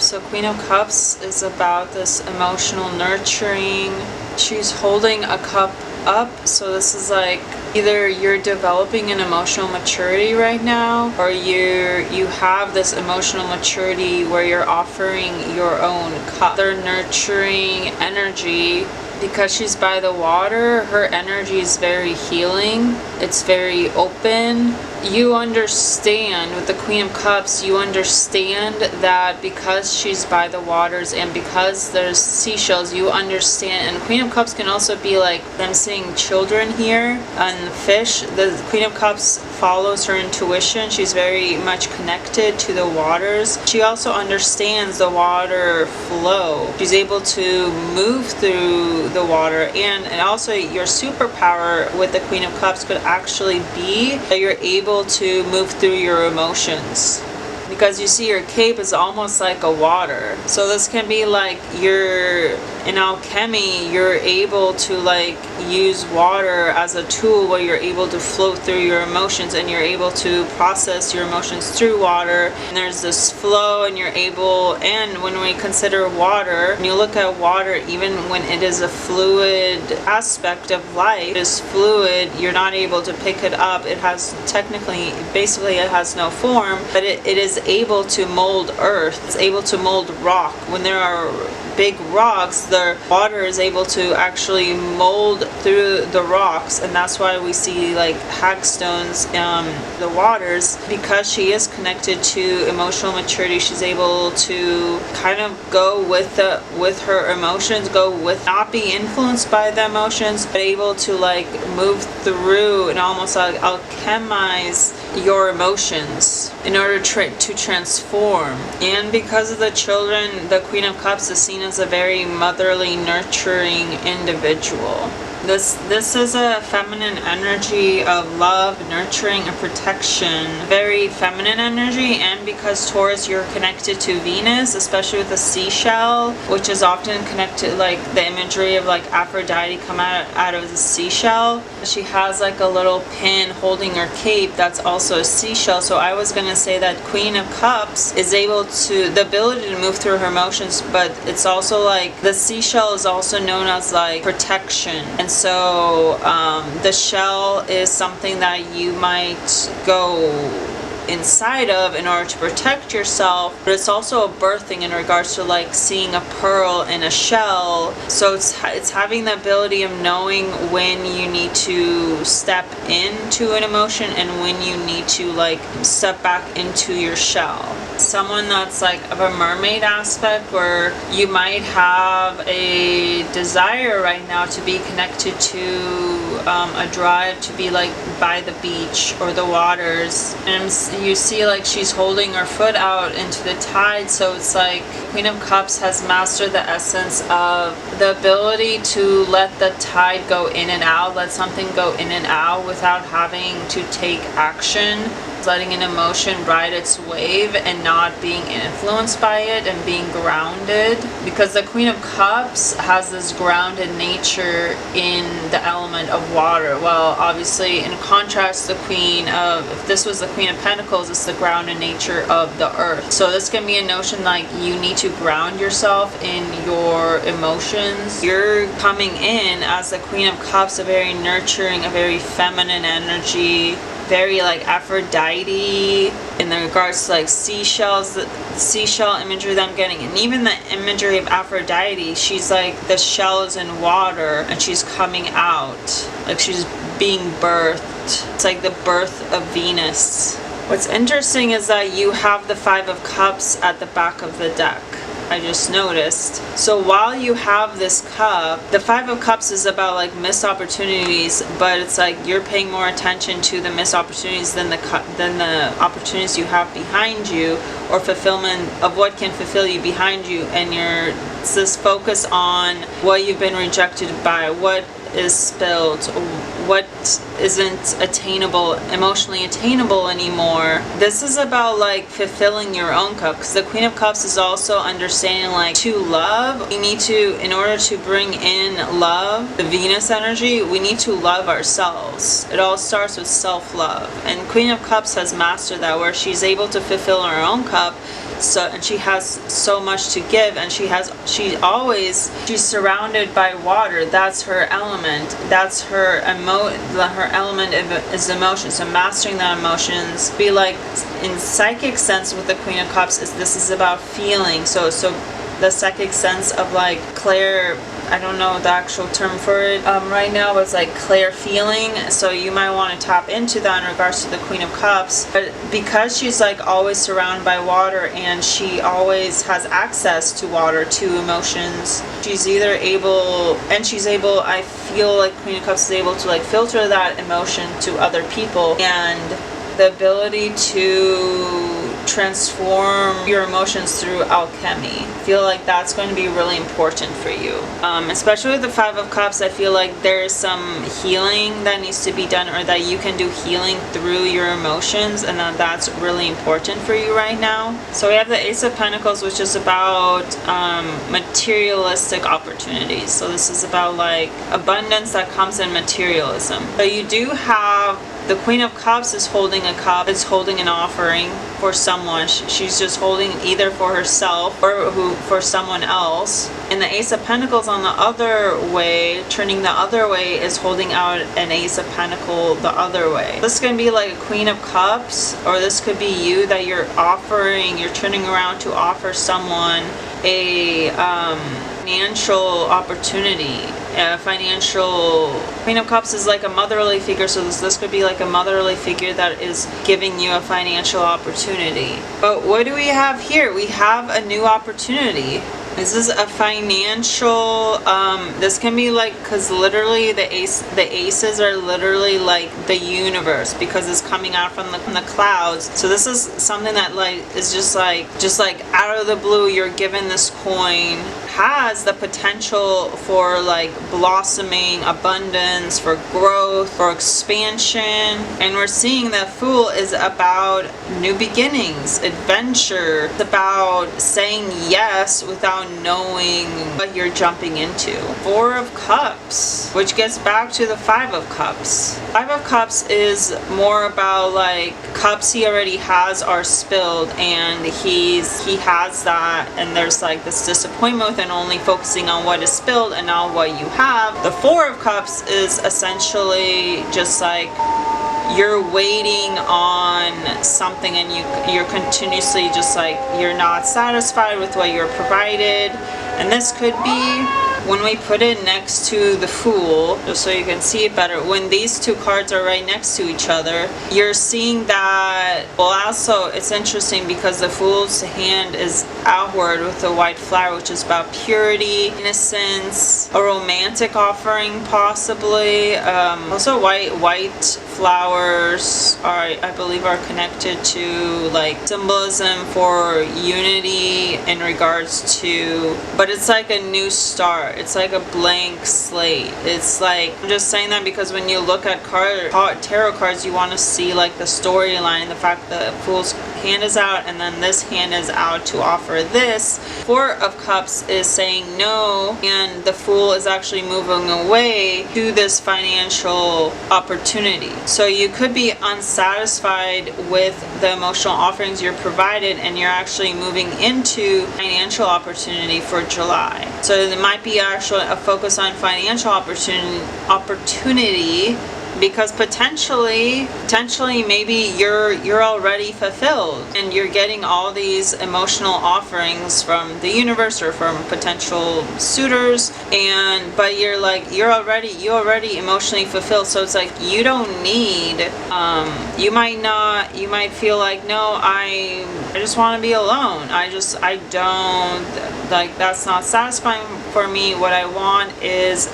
So Queen of Cups is about this emotional nurturing. She's holding a cup up, so this is like either you're developing an emotional maturity right now, or you have this emotional maturity where you're offering your own cup. They're nurturing energy. Because she's by the water, her energy is very healing. It's very open. You understand, with the Queen of Cups, you understand that because she's by the waters and because there's seashells, you understand. And Queen of Cups can also be like, I'm seeing children here and fish. The Queen of Cups follows her intuition. She's very much connected to the waters. She also understands the water flow. She's able to move through the water, and also your superpower with the Queen of Cups could actually be that you're able to move through your emotions, because you see your cape is almost like a water. So this can be like you're in alchemy, you're able to like use water as a tool where you're able to flow through your emotions, and you're able to process your emotions through water, and there's this flow, and you're able. And when we consider water, when you look at water, even when it is a fluid aspect of life, it is fluid, you're not able to pick it up. It has basically it has no form, but it is able to mold earth. It's able to mold rock. When there are big rocks, the water is able to actually mold through the rocks, and that's why we see like hagstones the waters. Because she is connected to emotional maturity, she's able to kind of go with her emotions, go with, not be influenced by the emotions, but able to like move through and almost like alchemize your emotions in order to transform. And because of the children, the Queen of Cups is seen as a very motherly, nurturing individual. This is a feminine energy of love, nurturing, and protection. Very feminine energy. And because Taurus, you're connected to Venus, especially with the seashell, which is often connected, like the imagery of like Aphrodite come out of the seashell. She has like a little pin holding her cape that's also a seashell. So I was going to say that Queen of Cups is able to, the ability to move through her emotions, but it's also like the seashell is also known as like protection. And so the shell is something that you might go inside of in order to protect yourself, but it's also a birthing in regards to like seeing a pearl in a shell. So it's having the ability of knowing when you need to step into an emotion and when you need to like step back into your shell. Someone that's like of a mermaid aspect, where you might have a desire right now to be connected to a drive to be like by the beach or the waters, and you see like she's holding her foot out into the tide. So it's like Queen of Cups has mastered the essence of the ability to let the tide go in and out, let something go in and out without having to take action, letting an emotion ride its wave and not being influenced by it, and being grounded. Because the Queen of Cups has this grounded nature in the element of water. Well, obviously in contrast, the Queen of, if this was the Queen of Pentacles, it's the grounded nature of the earth. So this can be a notion like you need to ground yourself in your emotions. You're coming in as the Queen of Cups, a very nurturing, a very feminine energy, very like Aphrodite in the regards to like seashells, the seashell imagery that I'm getting. And even the imagery of Aphrodite, she's like the shell is in water and she's coming out, like she's being birthed. It's like the birth of Venus. What's interesting is that you have the Five of Cups at the back of the deck. I just noticed. So while you have this cup, the Five of Cups is about like missed opportunities, but it's like you're paying more attention to the missed opportunities than the opportunities you have behind you, or fulfillment of what can fulfill you behind you. And it's this focus on what you've been rejected by, what is spilled, what isn't attainable, emotionally attainable anymore. This is about like fulfilling your own cup, because the Queen of Cups is also understanding like to love, we need to, in order to bring in love, the Venus energy, we need to love ourselves. It all starts with self-love, and Queen of Cups has mastered that, where she's able to fulfill her own cup and she has so much to give, and she's surrounded by water. That's her element. That's her element is emotion. So mastering the emotions, be like in psychic sense with the Queen of Cups, this is about feeling. So the psychic sense of like clair, I don't know the actual term for it right now, but it's like clair feeling. So you might want to tap into that in regards to the Queen of Cups. But because she's like always surrounded by water, and she always has access to water, to emotions, she's able, I feel like Queen of Cups is able to like filter that emotion to other people, and the ability to transform your emotions through alchemy. I feel like that's going to be really important for you. Especially with the Five of Cups, I feel like there's some healing that needs to be done, or that you can do healing through your emotions, and that's really important for you right now. So we have the Ace of Pentacles, which is about materialistic opportunities. So this is about like abundance that comes in materialism. So you do have the Queen of Cups is holding a cup, is holding an offering for someone. She's just holding either for herself or for someone else. And the Ace of Pentacles on the other way, turning the other way, is holding out an Ace of Pentacle the other way. This can be like a Queen of Cups, or this could be you that you're turning around to offer someone a financial opportunity. Queen of Cups is like a motherly figure, so this could be like a motherly figure that is giving you a financial opportunity. But what do we have here? We have a new opportunity. This is a financial, this can be like, because literally the aces are literally like the universe, because it's coming out from the clouds. So this is something that like is just like out of the blue, you're given this coin, has the potential for like blossoming, abundance, for growth, for expansion. And we're seeing that Fool is about new beginnings, adventure. It's about saying yes without knowing what you're jumping into. Four of Cups, which gets back to the Five of Cups. Five of Cups is more about like cups he already has are spilled, and he has that, and there's like this disappointment with, and only focusing on what is spilled and not what you have. The Four of Cups is essentially just like you're waiting on something, and you're continuously just like you're not satisfied with what you're provided. And this could be, when we put it next to the Fool, just so you can see it better, when these two cards are right next to each other, you're seeing that. Well, also it's interesting because the Fool's hand is outward with the white flower, which is about purity, innocence, a romantic offering possibly. Also white flowers I believe are connected to like symbolism for unity in regards to, but it's like a new start. It's like a blank slate. It's like, I'm just saying that because when you look at tarot cards, you want to see like the storyline, the fact that Fool's hand is out, and then this hand is out to offer this. Four of Cups is saying no, and the Fool is actually moving away to this financial opportunity. So you could be unsatisfied with the emotional offerings you're provided, and you're actually moving into financial opportunity for July. So there might be actually a focus on financial opportunity, because potentially maybe you're already fulfilled, and you're getting all these emotional offerings from the universe or from potential suitors, but you're already emotionally fulfilled. So it's like you don't need, you might feel like, no, I just want to be alone. I don't, like, that's not satisfying for me. What I want is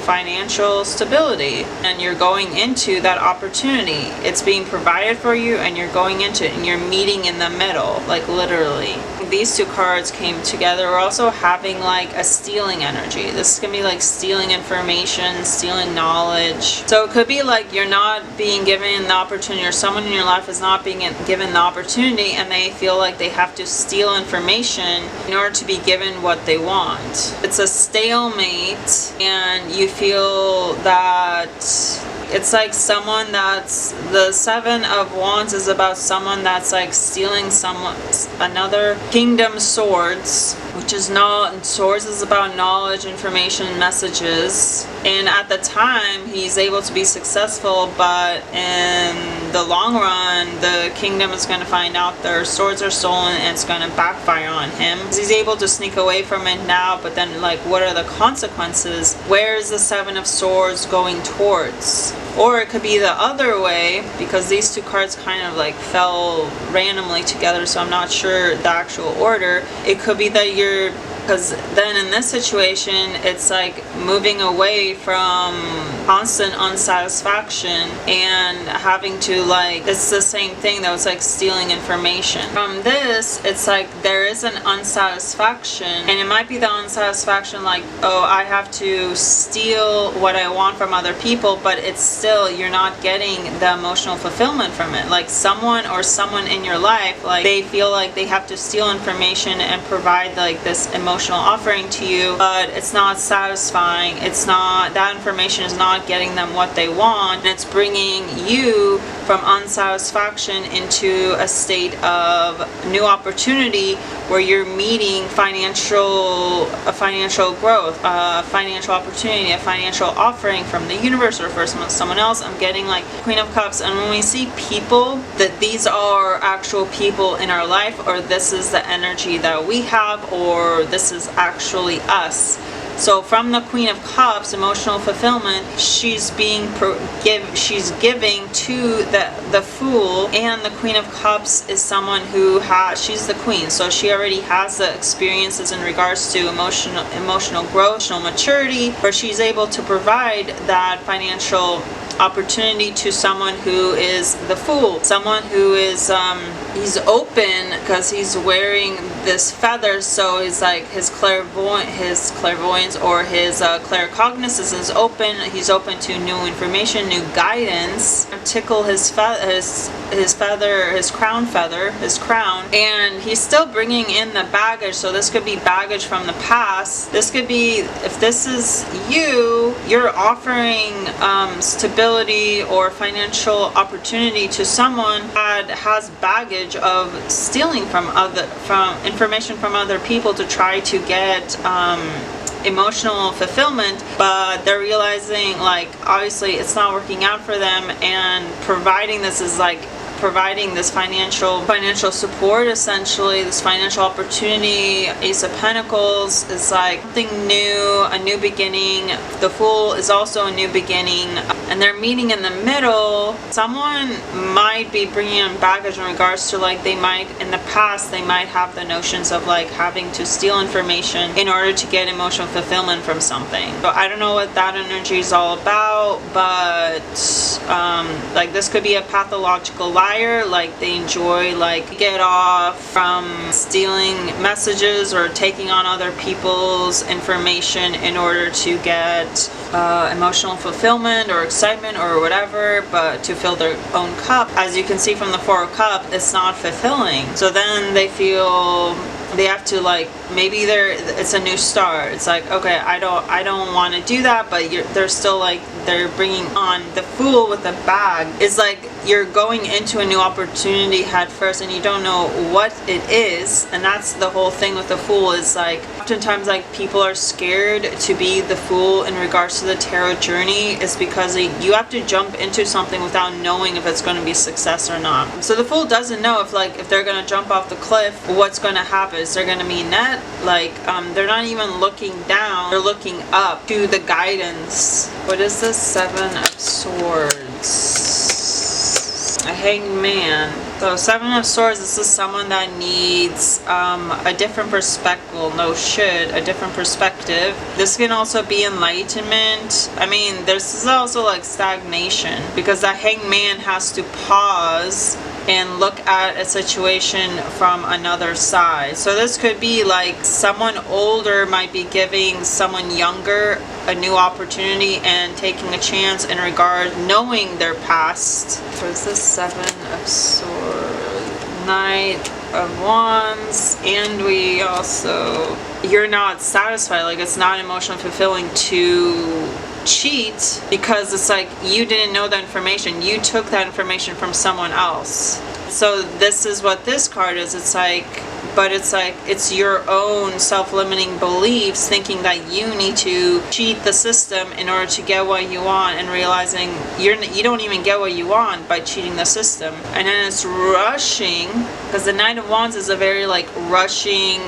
financial stability, and you're going into that opportunity. It's being provided for you, and you're going into it, and you're meeting in the middle, like literally. These two cards came together. We're also having like a stealing energy. This is gonna be like stealing information, stealing knowledge. So it could be like you're not being given the opportunity, or someone in your life is not being given the opportunity, and they feel like they have to steal information in order to be given what they want. It's a stalemate, and you feel that It's like someone that's, the Seven of Wands is about someone that's like stealing another kingdom swords, which is swords is about knowledge, information, messages. And at the time, he's able to be successful, but in the long run, the kingdom is going to find out their swords are stolen and it's going to backfire on him. He's able to sneak away from it now, but then like, what are the consequences? Where is the Seven of Swords going towards? Or it could be the other way, because these two cards kind of like fell randomly together, so I'm not sure the actual order. It could be that because then in this situation, it's like moving away from constant unsatisfaction and having to like, it's the same thing that was like stealing information. From this, it's like there is an unsatisfaction, and it might be the unsatisfaction like, oh, I have to steal what I want from other people, but it's still, you're not getting the emotional fulfillment from it. Like someone in your life, like they feel like they have to steal information and provide like this emotional offering to you, but it's not satisfying. It's not, that information is not getting them what they want, and it's bringing you from unsatisfaction into a state of new opportunity where you're meeting financial growth, financial opportunity, a financial offering from the universe or for someone else. I'm getting like Queen of Cups, and when we see people, that these are actual people in our life, or this is the energy that we have, or this is actually us. So from the Queen of Cups, emotional fulfillment, she's giving to the Fool, and the Queen of Cups is someone who she's the Queen, so she already has the experiences in regards to emotional growth, emotional maturity, where she's able to provide that financial opportunity to someone who is the Fool, someone who is he's open because he's wearing this feather, so he's like his clairvoyance or his claircognizance is open. He's open to new information, new guidance. Tickle his crown, and he's still bringing in the baggage. So this could be baggage from the past. This could be, if this is you're offering stability or financial opportunity to someone that has baggage of stealing from information from other people to try to get emotional fulfillment, but they're realizing like obviously it's not working out for them, and providing this is like providing this financial support, essentially this financial opportunity. Ace of Pentacles is like something new, a new beginning. The Fool is also a new beginning, and they're meeting in the middle. Someone might be bringing in baggage in regards to like, they might in the past they might have the notions of like having to steal information in order to get emotional fulfillment from something. So I don't know what that energy is all about, but like this could be a pathological liar, like they enjoy like get off from stealing messages or taking on other people's information in order to get emotional fulfillment or excitement or whatever, but to fill their own cup. As you can see from the Four of Cups, it's not fulfilling. So then they feel they have to like, maybe it's a new start. It's like, okay, I don't want to do that, but they're still like, they're bringing on the Fool with the bag. It's like you're going into a new opportunity head first and you don't know what it is, and that's the whole thing with the Fool. Is like oftentimes like people are scared to be the Fool in regards to the tarot journey, is because you have to jump into something without knowing if it's going to be success or not. So the Fool doesn't know if they're going to jump off the cliff, what's going to happen. Is there going to be net? Like they're not even looking down, they're looking up to the guidance. What is this? Seven of Swords, a Hanged Man. So Seven of Swords, this is someone that needs a different perspective. Well, a different perspective. This can also be enlightenment. I mean, this is also like stagnation, because the Hanged Man has to pause and look at a situation from another side. So this could be like someone older might be giving someone younger a new opportunity and taking a chance in regard knowing their past. So is this Seven of Swords, Knight of Wands, and we also, you're not satisfied, like it's not emotionally fulfilling to cheat because it's like you didn't know the information. You took that information from someone else. So this is what this card is. It's like, but it's like it's your own self-limiting beliefs thinking that you need to cheat the system in order to get what you want, and realizing you don't even get what you want by cheating the system. And then it's rushing, because the Knight of Wands is a very like rushing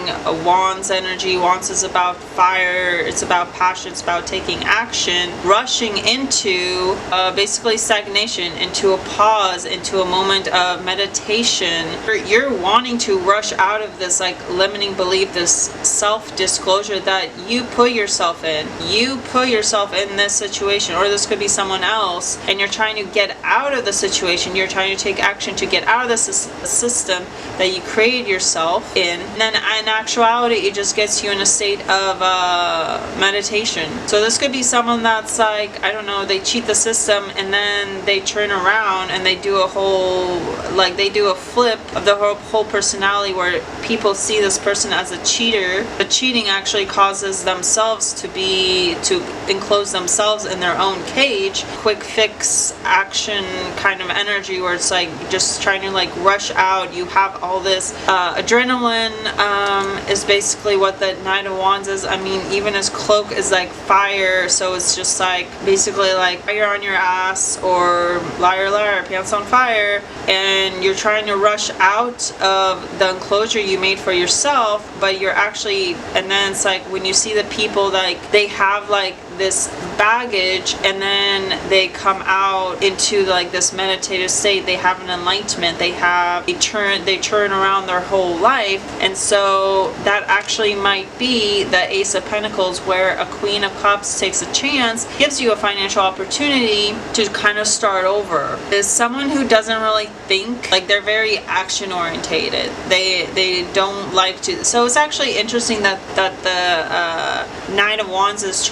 Wands energy. Wands is about fire, it's about passion, it's about taking action, rushing into basically stagnation, into a pause, into a moment of meditation. You're wanting to rush out of this like limiting belief, this self-disclosure that you put yourself in. You put yourself in this situation, or this could be someone else, and you're trying to get out of the situation. You're trying to take action to get out of the system that you created yourself in. And then in actuality, it just gets you in a state of meditation. So this could be someone that's like, I don't know, they cheat the system and then they turn around and they do a whole, like they do a flip of the whole personality, where people see this person as a cheater. The cheating actually causes themselves to enclose themselves in their own cage. Quick fix action kind of energy, where it's like just trying to like rush out. You have all this adrenaline is basically what the Knight of Wands is. I mean, even his cloak is like fire, so it's just like basically like fire on your ass, or liar liar, pants on fire, and you're trying to rush out of the enclosure you made for yourself, but you're actually, and then it's like when you see the people like they have like this baggage, and then they come out into like this meditative state, they have an enlightenment, they turn around their whole life. And so that actually might be the Ace of Pentacles, where a Queen of Cups takes a chance, gives you a financial opportunity to kind of start over. Is someone who doesn't really think, like they're very action orientated, they don't like to. So it's actually interesting that the Knight of Wands is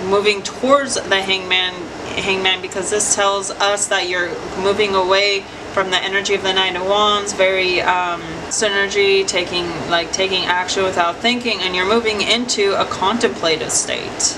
moving towards the hangman, because this tells us that you're moving away from the energy of the Knight of Wands, very synergy, taking action without thinking, and you're moving into a contemplative state.